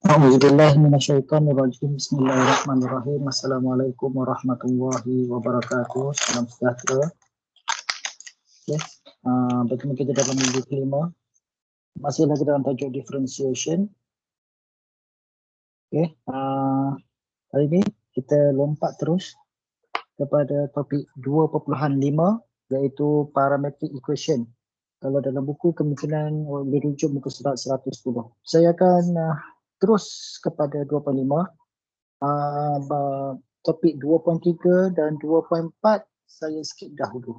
A'udzubillahi minasyaitonirrajim. Bismillahirrahmanirrahim. Assalamualaikum warahmatullahi wabarakatuh. Salam sejahtera. Okay. Bertemu kita dalam minggu kelima. Masih lagi dalam tajuk differentiation. Okay. Hari ini kita lompat terus kepada topik 2.5 iaitu parametric equation. Kalau dalam buku kemungkinan boleh rujuk muka surat 110. Saya akan terus kepada 2.5. Topik 2.3 dan 2.4 saya skip dahulu.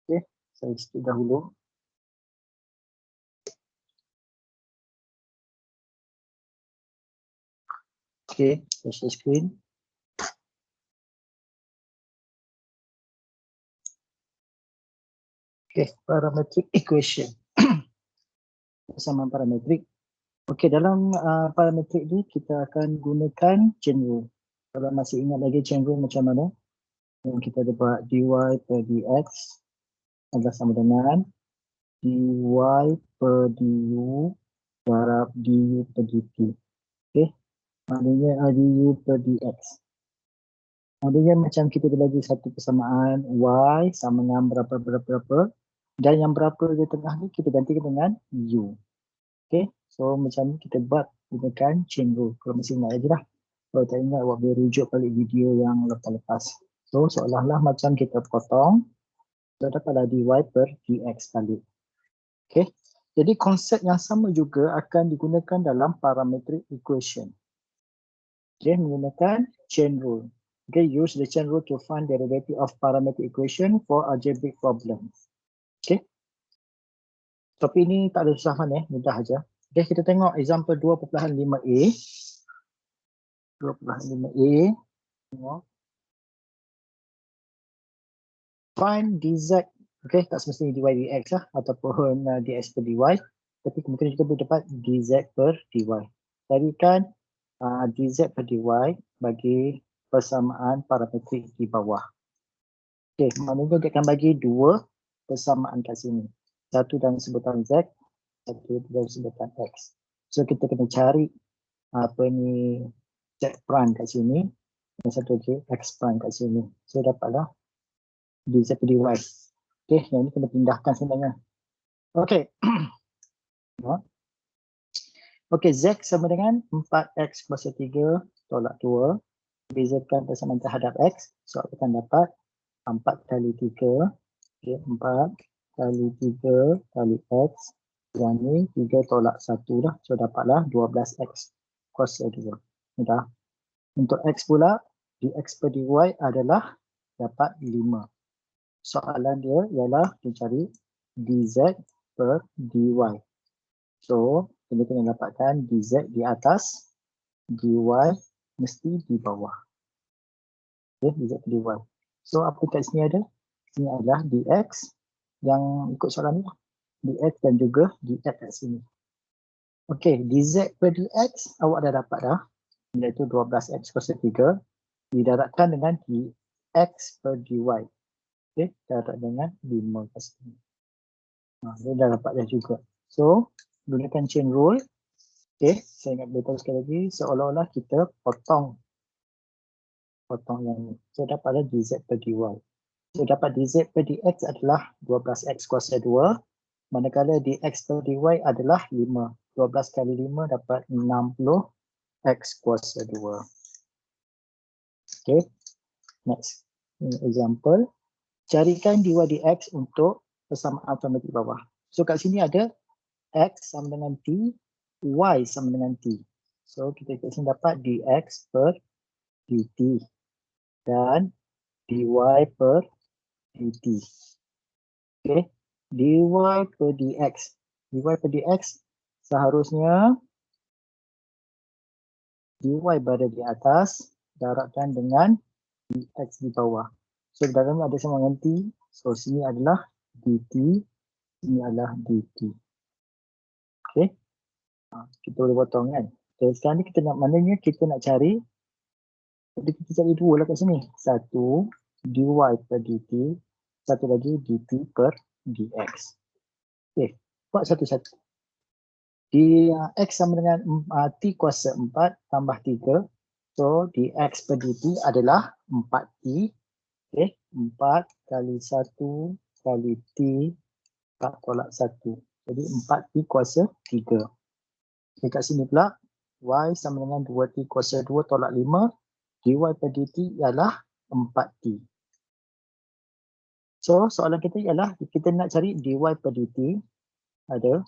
Okey, saya skip dahulu. Okey, saya share screen. Okey, parametric equation. Persamaan parametrik. Okey, dalam parametrik ni kita akan gunakan chain rule. Kalau masih ingat lagi chain rule macam mana? Yang kita ada buat dy per dx adalah sama dengan dy per du darab du per dt. Okey, maknanya du per dx. Maknanya macam kita bagi satu persamaan y sama dengan berapa dan yang berapa di tengah ni kita gantikan dengan u. Okey, so macam ni kita buat gunakan chain rule. Kalau masih ingat lagi lah. Kalau tak ingat, buat boleh rujuk balik video yang lepas-lepas. So seolah-olah macam kita potong, kita dapatlah dy per dx balik. Okey, jadi konsep yang sama juga akan digunakan dalam parametric equation. Okey, menggunakan chain rule. Okay, use the chain rule to find the derivative of parametric equation for algebraic problems. Okay. Topik ini tak ada susah mana, mudah aja. Okay, kita tengok example 2.5a. 2.5a. Tengok. Find dz. Okay, tak semestinya dy dx lah, ataupun dx per dy. Tapi kemungkinan kita boleh dapat dz per dy. Carikan dz per dy bagi persamaan parametrik di bawah. Okey, maknanya dia akan bagi dua persamaan kat sini. Satu dalam sebutan z, satu dalam sebutan x. So kita kena cari apa ni z prime kat sini dan satu lagi x prime kat sini. So dapatlah dz per dy. Okey, yang ni kena pindahkan sebenarnya. Okey. Okey, z sama dengan 4x kuasa 3 tolak 2. Bezakan persamaan terhadap x. So akan dapat 4 kali 3. Okay, 4 kali 3 kali x. Yang ni 3 tolak 1 lah. So dapatlah 12x kuasa 2. Mudah. Untuk x pula, dx per dy adalah dapat 5. Soalan dia ialah mencari dz per dy. So, kita kena dapatkan dz di atas, dy mesti di bawah. Okay, dz per dy. So, apa kat sini ada? Sini adalah dx yang ikut soalan ni. Dx dan juga dx kat sini. Okey, dz per dx awak dah dapat dah. Iaitu 12x kuasa 3. Didarabkan dengan dx per dy. Okey, darab dengan 5 kat sini. Dia dah dapat dah juga. So, gunakan chain rule. Okey, saya ingat beritahu sekali lagi. Seolah-olah kita potong yang ni. So, dapatlah dz per dy. So, dapat dz per dx adalah 12x kuasa 2. Manakala dx per dy adalah 5. 12 kali 5 dapat 60x kuasa 2. Okay. Next. Example. Carikan dy dx untuk persamaan parametrik bawah. So, kat sini ada x sama dengan t, y sama dengan t. So, kita kat sini dapat dx per dt. Dan dy per dt. Okay. dy per dx. dy per dx seharusnya dy berada di atas darabkan dengan dx di bawah. So dalam ada sama dengan t. So sini adalah dt, sini adalah dt. Okay. Kita boleh potong kan. Okay, sekarang ni kita nak maknanya kita nak cari. Jadi kita cari dua lah kat sini. Satu dy per dt, satu lagi dt per dx. Okay, buat satu-satu. X sama dengan T kuasa 4 tambah 3. So, di X per dt adalah 4T. Okay, 4 kali 1 kali T 4 tolak 1. Jadi 4T kuasa 3. Dekat sini pula, Y sama dengan 2T kuasa 2 tolak 5. dy per dt ialah 4T. So, soalan kita ialah kita nak cari dy per dt ada.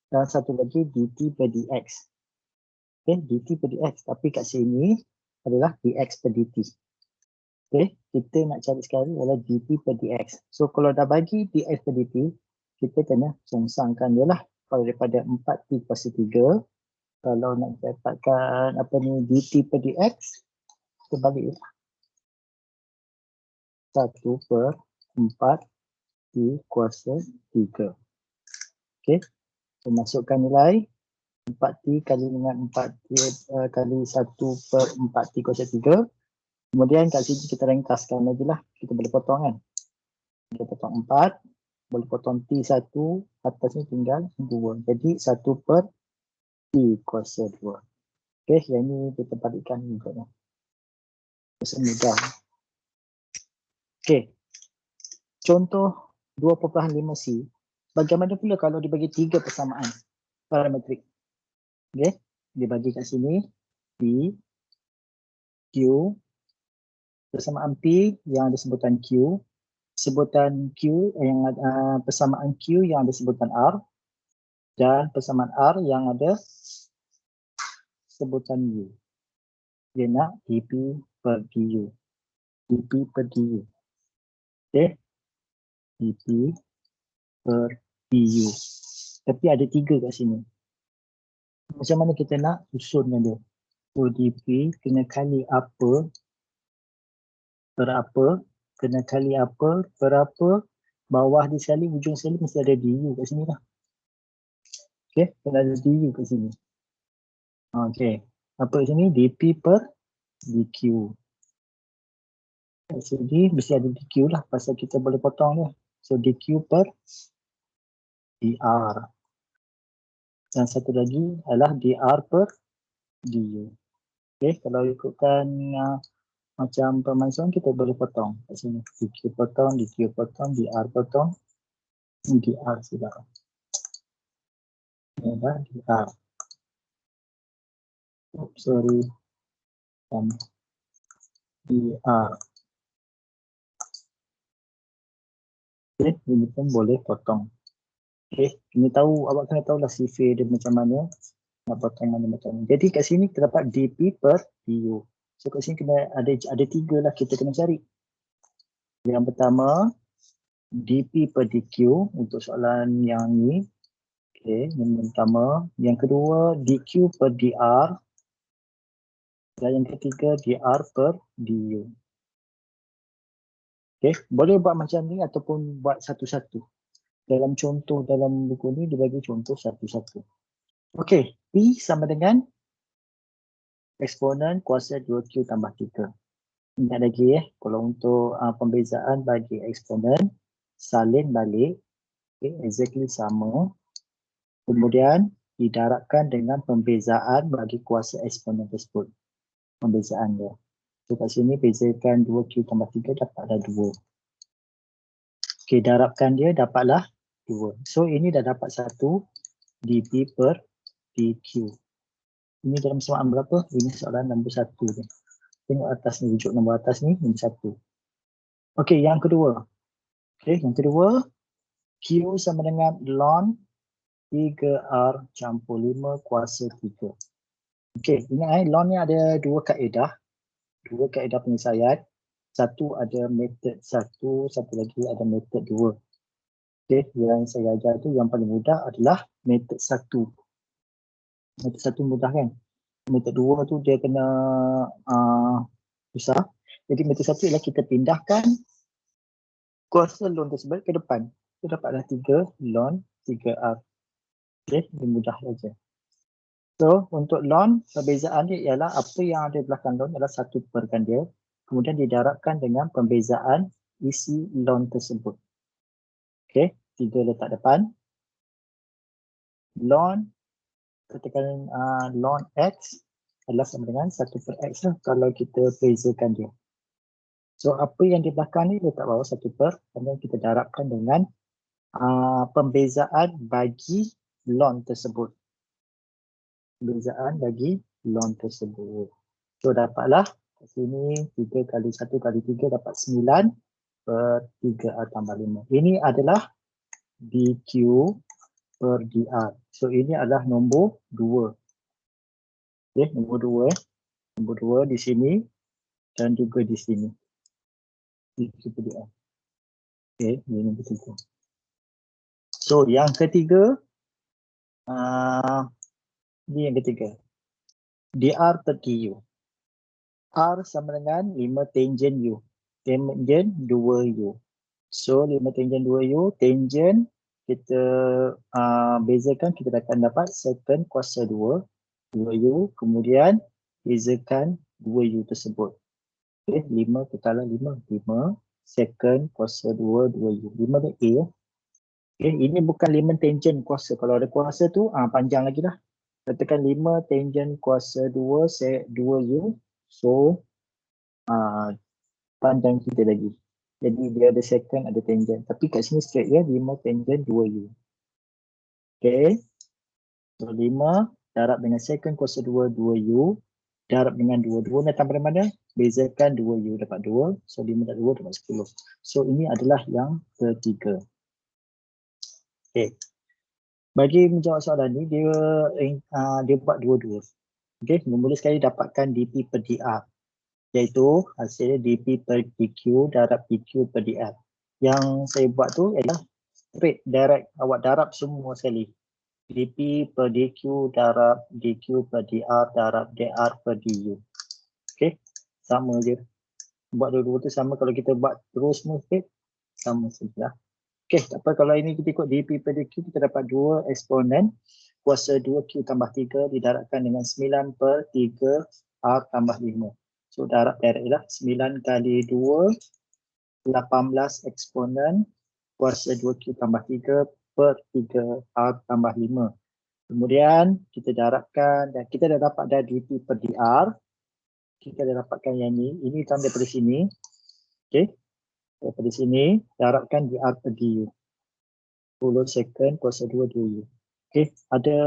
Dan satu lagi dt per dx. Okay, dt per dx. Tapi kat sini adalah dx per dt. Okay, kita nak cari sekali adalah dt per dx. So, kalau dah bagi dx per dt, kita kena songsangkan dia lah. Kalau daripada 4t kuasa 3, kalau nak dapatkan apa ni dt per dx, kita balik lah. 1 per 4t kuasa 3. Okay, so masukkan nilai 4T kali dengan 4T kali 1 per 4T kuasa 3. Kemudian kat sini kita ringkaskan lagi lah. Kita boleh potong kan. Kita potong 4. Boleh potong T1. Atas ni tinggal 2. Jadi 1 per T kuasa 2. Okay, yang ni kita balikkan juga. Semudah. Okay. Contoh 2.5C. Bagaimana pula kalau dibagi 3 persamaan parametrik? Okay, dia bagi kat sini P, Q, persamaan P yang ada sebutan Q, sebutan Q yang ada persamaan Q yang ada sebutan R, dan persamaan R yang ada sebutan U. Dia nak dp per du. dp per du. Okay, dp per du. Tapi ada 3 kat sini. Macam mana kita nak susunkan dia? So dp kena kali apa per apa, kena kali apa per apa, bawah di sekali, ujung sekali mesti ada du kat sini lah. Okay, kena ada du kat sini. Okay, apa kat sini? dp per dq. Jadi mesti ada dq lah pasal kita boleh potong dia. So dq per dr. Dan satu lagi adalah dr per du. Okay, kalau ikutkan macam pemansuhan kita boleh potong kat sini. dq potong, dq potong, dr potong, dr sudah. Ini adalah dr. Oops, sorry. Dan dr. Okay, ini pun boleh potong. Okay, kena tahu, awak kena tahulah sifir dia macam mana, nak potong mana-mana. Jadi kat sini kita dapat dp per du. So kat sini kena ada 3 lah kita kena cari. Yang pertama dp per dq untuk soalan yang ni. Okay, yang pertama. Yang kedua dq per dr. Dan yang ketiga dr per du. Okay, boleh buat macam ni ataupun buat satu-satu. Dalam contoh dalam buku ni dibagi contoh satu-satu. Okey, P sama dengan eksponen kuasa 2Q tambah 3. Ingat lagi kalau untuk pembezaan bagi eksponen, salin balik, okay, exactly sama. Kemudian didarabkan dengan pembezaan bagi kuasa eksponen tersebut. Pembezaan dia. So kat sini bezakan 2Q tambah 3 dapatlah 2. Okey, darabkan dia dapatlah 2. So ini dah dapat 1 dp per dq. Ini dalam soalan berapa? Ini soalan nombor 1 ni. Tengok atas ni, wujud nombor atas ni, nombor 1. Okey, yang kedua. Okey, yang kedua, Q sama dengan ln 3R campur 5 kuasa 3. Okey, ingat ln ni ada 2 kaedah. 2 kaedah penyelesaian. Satu ada metod 1, satu lagi ada metod 2. Okey, yang saya ajar tu yang paling mudah adalah metod 1. Metod 1 mudah kan? Metod 2 tu dia kena susah. Jadi metod 1 ialah kita pindahkan kuasa ln tersebut ke depan. Itu dapatlah 3 ln 3R. Okey, ini mudah saja. So, untuk ln, perbezaan dia ialah apa yang ada di belakang ln adalah 1 perkan dia. Kemudian didarabkan dengan pembezaan isi ln tersebut. Okey, 3 letak depan. Ln katakan ln X adalah sama dengan 1 per X lah kalau kita bezakan dia. So apa yang di belakang ni letak bawah 1 per, kemudian kita darabkan dengan pembezaan bagi ln tersebut. Pembezaan bagi ln tersebut. So dapatlah kat sini 3 kali 1 kali 3 dapat 9 per 3R tambah 5. Ini adalah dQ per dr. So ini adalah nombor 2. Okay, nombor 2. Nombor 2 di sini dan juga di sini. dQ per dr. Okay, ini nombor 3. So yang ketiga, ini yang ketiga. dr per du. R sama dengan 5 tangent U. Tangent 2U. So 5 tangent 2U, tangent kita bezakan, kita akan dapat secant kuasa 2U, kemudian bezakan 2U tersebut. Okay, 5 katalah 5 secant kuasa 2U. 5 tu A. Okay, ini bukan 5 tangent kuasa. Kalau ada kuasa tu panjang lagi lah. Katakan 5 tangent kuasa 2U. So panjang kita lagi. Jadi dia ada secant, ada tangent. Tapi kat sini straight ya, 5 tangent 2U. Okay. So 5 darab dengan secant kuasa 2U. Darab dengan 2. 2 datang dari mana? Bezakan 2U dapat 2. So 5 darab 2 dapat 10. So ini adalah yang ketiga. Okay. Bagi menjawab soalan ni, dia buat dua-dua. Okay. Mula sekali dapatkan dP per dr. Iaitu hasilnya dP per dQ darab dQ per dr. Yang saya buat tu ialah straight, direct. Awak darab semua sekali. dP per dQ darab dQ per dr darab dr per du. Okay, sama je. Buat dua-dua tu sama. Kalau kita buat terus semua straight, sama saja. Okay, tak apa. Kalau ini kita ikut dP per dQ, kita dapat 2 eksponen kuasa 2Q tambah 3 didarabkan dengan 9 per 3 R tambah 5. So darab direct lah. 9 kali 2, 18 eksponen kuasa 2Q tambah 3 per 3 R tambah 5. Kemudian kita darabkan dan kita dah dapat dah dP per dr. Kita dah dapatkan yang ni. Ini tambah daripada sini. Okay. Daripada sini darabkan dr per du. 10 secant kuasa 2 du. Okay. Ada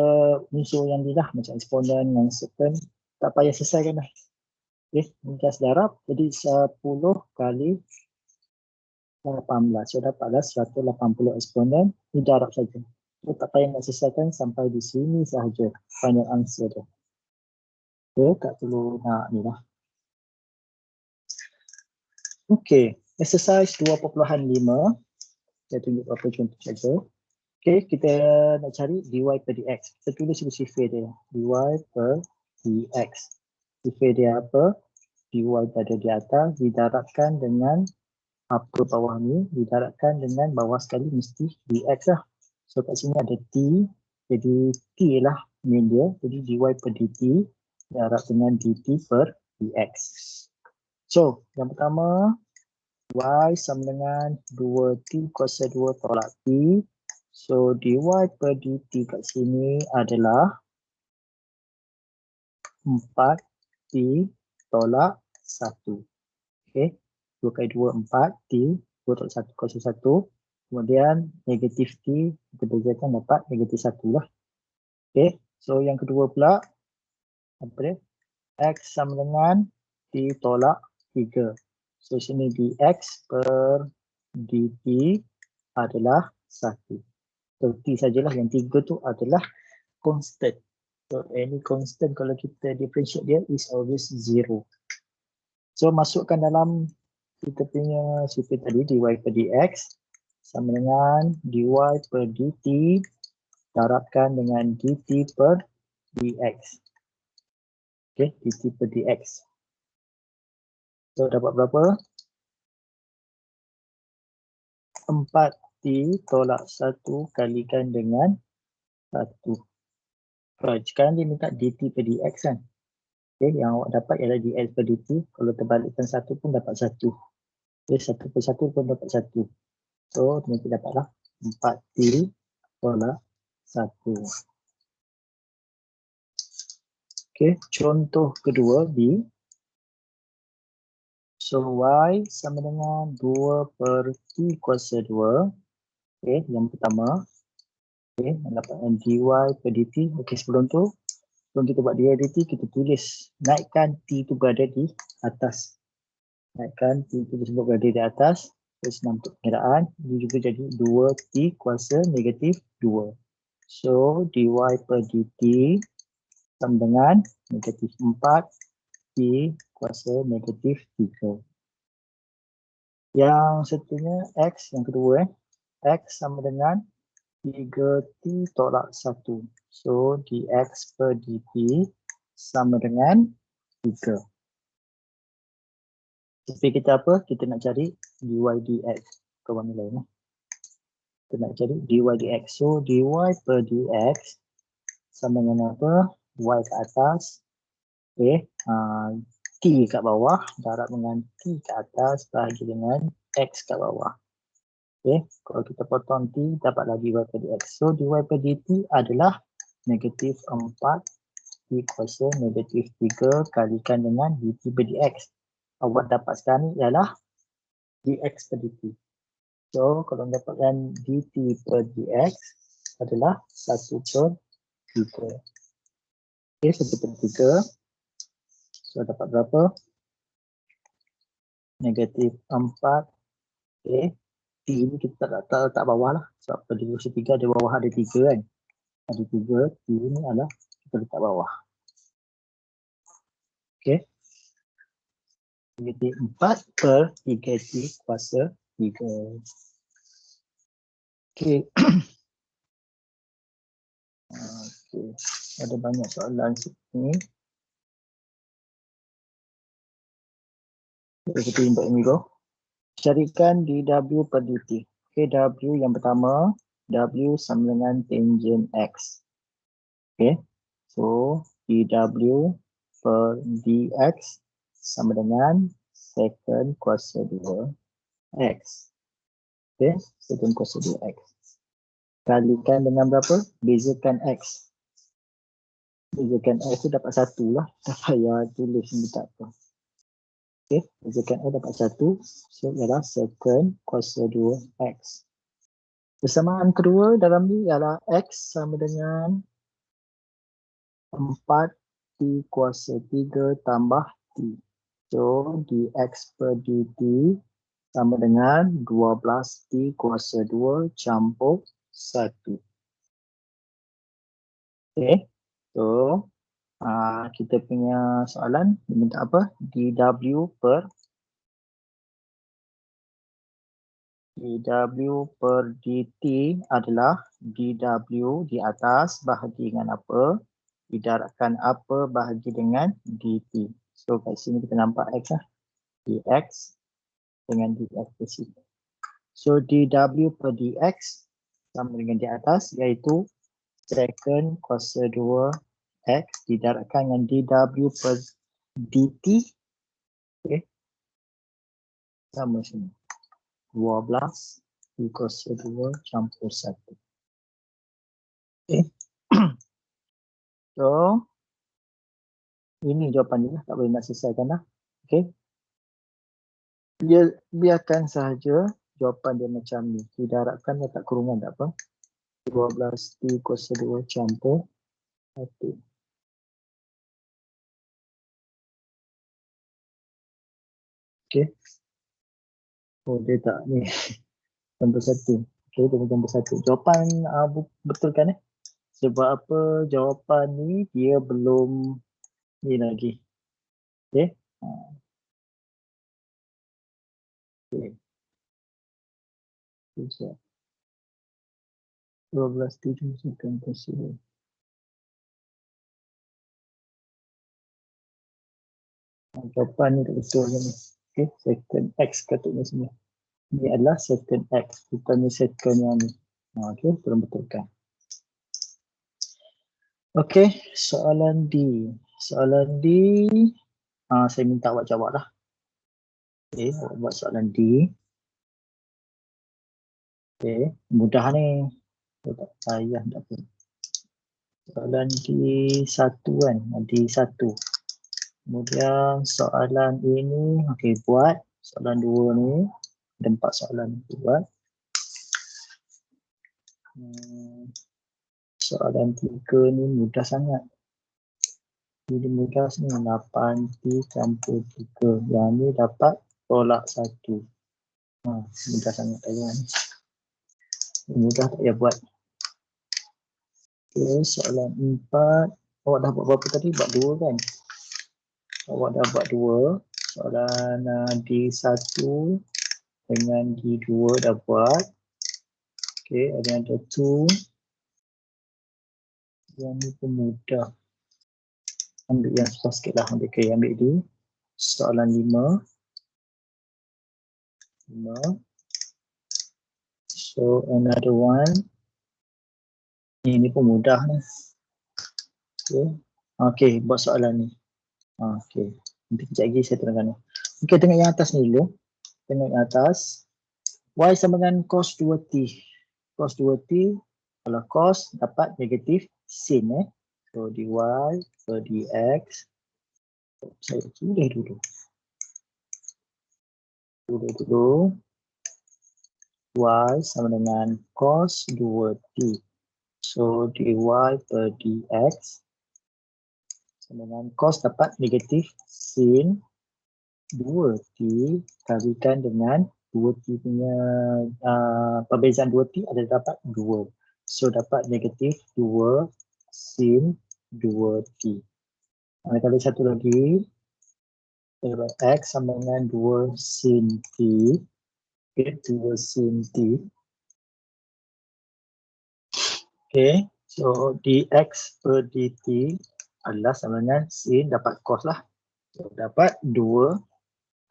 unsur yang ni lah macam eksponen yang secant. Tak payah selesaikan dah. Okay, just darab. Jadi 10 kali 18. So dapatlah 180 eksponen. Ini darab saja. So, tak payah nak selesaikan sampai di sini sahaja. Final answer dia. Okay, tak perlu nak ni lah. Okay, exercise 2.5. Saya tunjuk beberapa contoh saja. Okay, kita nak cari dy per dx. Kita tulis sifar dia. dy per dx. Sifar dia apa? dy pada di atas didarabkan dengan apa bawah ni, didarabkan dengan bawah sekali mesti dx lah. So kat sini ada t, jadi t lah main dia, jadi dy per dt darab dengan dt per dx. So yang pertama, y sama dengan 2t kuasa 2 tolak t. So dy per dt kat sini adalah 4t tolak 1. Okay. 2 kali 2, 4, T, 2 tolak 1, kuasa 1. Kemudian negatif T, kita bezakan dapat negatif 1 lah. Okay, so yang kedua pula, apa dia? X sama dengan T tolak 3. So sini dx per dt adalah 1. So T sajalah, yang 3 tu adalah constant. So any constant kalau kita differentiate dia is always 0. So masukkan dalam kita punya sifar tadi dy per dx sama dengan dy per dt darabkan dengan dt per dx. Okay, dt per dx. So dapat berapa? 4t tolak 1 kalikan dengan 1. Right, sekarang dia minta dt per dx kan. Okay, yang awak dapat ialah dx per dt. Kalau terbalikkan 1 pun dapat 1. Okay, 1 per 1 pun dapat 1. So, nanti dapatlah 4t tolak 1. Okey, contoh kedua B. So Y sama dengan 2 per T kuasa 2. Okey, yang pertama. Okey, mendapatkan dy per dt. Okey, sebelum kita buat dy dt, kita tulis. Naikkan T itu berada di atas. Naikkan T itu disebut berada di atas. Terus untuk pengiraan, ini juga jadi 2T kuasa negatif 2. So, dy per dt sama dengan negatif 4 T kuasa negatif 3. Yang satunya X, yang kedua X sama dengan 3T tolak 1. So, dx per dt sama dengan 3. Tapi kita apa? Kita nak cari dy dx. Kawan lain. Kita nak cari dy dx. So, dy per dx sama dengan apa? Y ke atas. Okay. T kat bawah, darab dengan T ke atas, bahagi dengan X kat bawah. Okay. Kalau kita potong T, dapatlah dy per dx. So, dy per dt adalah negatif 4 T kuasa negatif 3 kalikan dengan dt per dx. Awak dapat sekarang ni ialah dx per dt. So, kalau dapatkan dt per dx adalah 1 per 3. Okay, 1 per 3. So, dapat berapa? Negatif 4. Okay. T ni kita tak letak bawah lah. Sebab pada kursi 3 ada bawah ada 3 kan. Ada 3. T ni adalah kita letak bawah. Okay. Negatif 4 per 3T kuasa 3. Okay. Okay. Ada banyak soalan sini. Kita input ini dulu. Carikan dw per dt. Okay, w yang pertama, w sama dengan tangent x. Okay, so dw per dx sama dengan secant kuasa 2 x. Okay, secant kuasa 2 x. Kalikan dengan berapa? Bezakan x. Bezakan x tu dapat 1 lah. Tak payah tulis ni tak apa. Okay, bezakan x dapat 1. So, ialah secant kuasa 2x. Persamaan kedua dalam ni ialah x sama dengan 4T kuasa 3 tambah T. So, dx per dt sama dengan 12T kuasa 2 campur 1. Okay, so kita punya soalan minta apa? dw per dt adalah dw di atas bahagi dengan apa? Didarabkan apa bahagi dengan dt. So kat sini kita nampak x lah. dx dengan dx di sini. So dw per dx sama dengan di atas iaitu secant kuasa 2x didarabkan dengan dw per dt. Okay. Sama sini. 12 kuasa 2 campur 1. Okay. So, ini jawapan dia, tak boleh nak selesaikan lah. Okay. Biarkan sahaja jawapan dia macam ni. Kita harapkan letak kurungan tak apa. 12T kuasa 2 campur 1. Okay. Oh, dia tak ni. Campur 1. Okay, dia campur 1. Jawapan betul kan eh? Sebab apa jawapan ni dia belum ni lagi. Okay. Okay. 12T campur 1. Jawapan ni tak betul ni. Okay, secant x katanya semua. Ini adalah secant x, bukannya secant yang ni. Okay, belum betulkan. Okay, soalan D. Soalan D, saya minta awak jawab lah. Okay, awak buat soalan D. Okay, mudah ni. Tak payah tak apa. Soalan D1 kan, D1. Kemudian soalan ini, okey, buat soalan 2 ni, ada 4 soalan buat. Soalan 3 ni mudah sangat. Ini mudah ni 8P campur 3. Yang ni dapat tolak 1. Mudah sangat tanya ni. Mudah tak payah buat. Okay, soalan 4. Awak dah buat berapa tadi? Buat 2 kan? Awak dah buat 2. Soalan D1 dengan D2 dah buat. Okay, ada 2. Yang ni pun mudah. Ambil yang susah sikit lah. Ambil di soalan 5. So another one. Ini pun mudah ni. Okay, buat soalan ni. Okay, nanti kejap lagi saya terangkan. Okay, tengok yang atas ni dulu. Tengok yang atas. Y sama dengan cos 2T. Cos 2T, kalau cos dapat negatif sin. So dy per dx. Saya tulis dulu. Y sama dengan cos 2T. So dy per dx sama dengan cos dapat negatif sin 2T kalikan dengan 2T punya perbezaan 2T ada dapat 2. So dapat negatif 2 sin 2T. Kali satu lagi. X sama dengan 2 sin T. Okay, 2 sin T. Okay, so dx per dt adalah sama dengan sin dapat cos lah. So dapat 2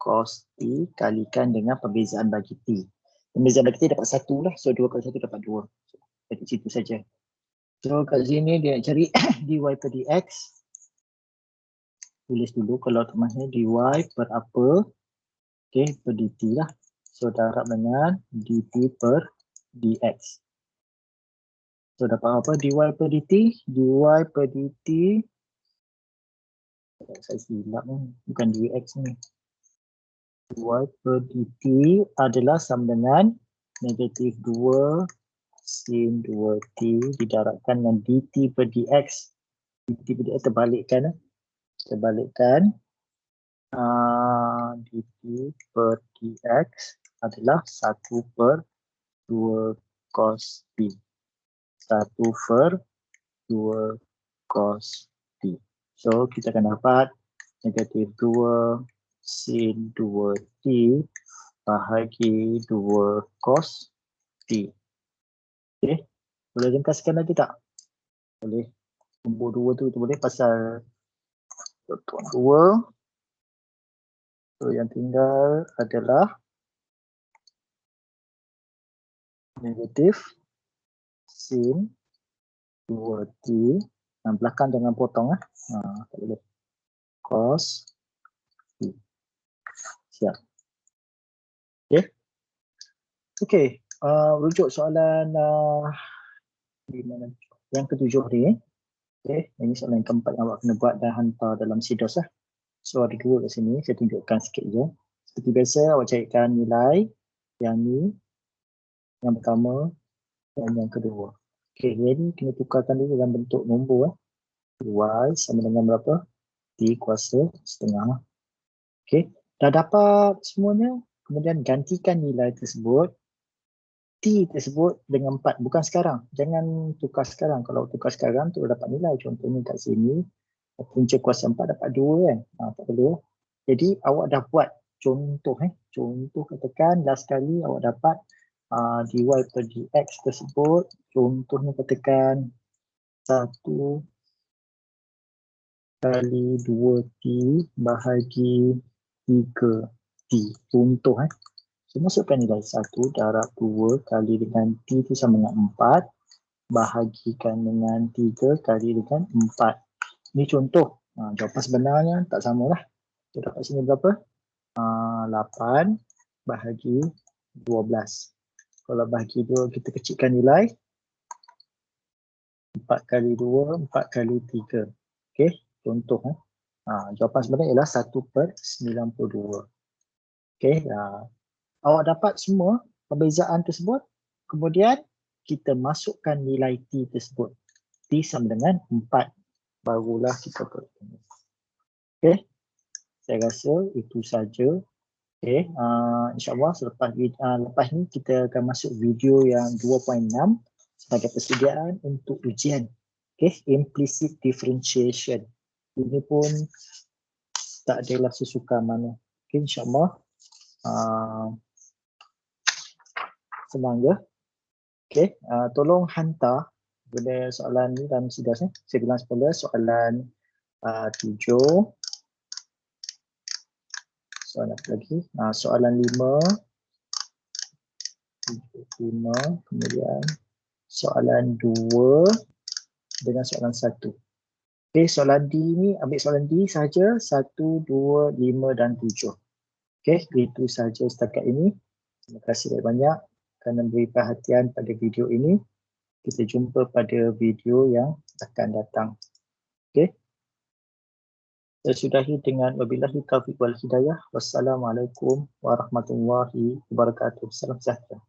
cos T kalikan dengan perbezaan bagi T. Perbezaan bagi T dapat 1 lah. So 2 kali 1 dapat 2. Jadi situ saja. So kat sini dia nak cari dy per dx. Tulis dulu kalau temannya dy per apa. Okay, per dt lah. So darab dengan dt per dx. So dapat apa? Dy per dt. Dy per dt. Saya silap ni. Bukan dx ni. Dy per dt adalah sama dengan negatif 2 sin 2t didarabkan dengan dt per dx. Dt per dx terbalikkan. Dt per dx adalah 1 per 2 cos t. 1 per 2 cos t. So kita akan dapat negatif 2 sin 2t bahagi 2 cos t. Okay. Boleh ringkaskan lagi tak? Boleh. Nombor 2 tu boleh pasal tuan 2. So yang tinggal adalah negatif sin 2t. Belakang jangan potong tak boleh. Cos t. Siap. Okay. Okay. Rujuk soalan di mana? Yang ketujuh ni. Okay. Ini soalan yang keempat yang awak kena buat dan hantar dalam SIDOS lah. So ada 2 kat sini. Saya tunjukkan sikit je. Seperti biasa awak carikan nilai yang ni, yang pertama dan yang kedua. Okay, jadi kena tukarkan dulu dalam bentuk nombor. Y sama dengan berapa? T kuasa setengah. Okay, dah dapat semuanya. Kemudian gantikan nilai tersebut. T tersebut dengan 4. Bukan sekarang. Jangan tukar sekarang. Kalau tukar sekarang tu dapat nilai. Contohnya kat sini. Punca kuasa 4 dapat 2 kan. Tak perlu. Jadi awak dah buat contoh. Contoh katakan last kali awak dapat dy per dx tersebut. Contohnya katakan 1 kali 2t bahagi 3t. Contoh. So masukkan nilai 1 darab 2 kali dengan t itu sama dengan 4. Bahagikan dengan 3 kali dengan 4. Ini contoh. Jawapan sebenarnya tak samalah. So dapat sini berapa? 8 bahagi 12. Kalau bahagi 2 kita kecilkan nilai. 4 kali 2, 4 kali 3. Okey, contoh. Jawapan sebenarnya ialah 1/92. Okey, awak dapat semua perbezaan tersebut. Kemudian kita masukkan nilai T tersebut. T sama dengan 4. Barulah kita bertemu. Okey, saya rasa itu saja. Okey, insyaAllah lepas ni kita akan masuk video yang 2.6 sebagai persediaan untuk ujian. Okey, implicit differentiation. Ini pun tak adalah sesuka mana. Okey, insyaAllah senang je. Okey, tolong hantar benda soalan ni dalam sidas ni. Saya bilang semula soalan 7. Soalan apa lagi? Soalan 5. Kemudian soalan 2 dengan soalan 1. Okey, soalan D ni ambil soalan D saja 1, 2, 5 dan 7. Okey, itu saja setakat ini. Terima kasih banyak kerana beri perhatian pada video ini. Kita jumpa pada video yang akan datang. Okey. Saya sudahi dengan wabillahi taufiq wal hidayah. Wassalamualaikum warahmatullahi wabarakatuh. Salam sejahtera.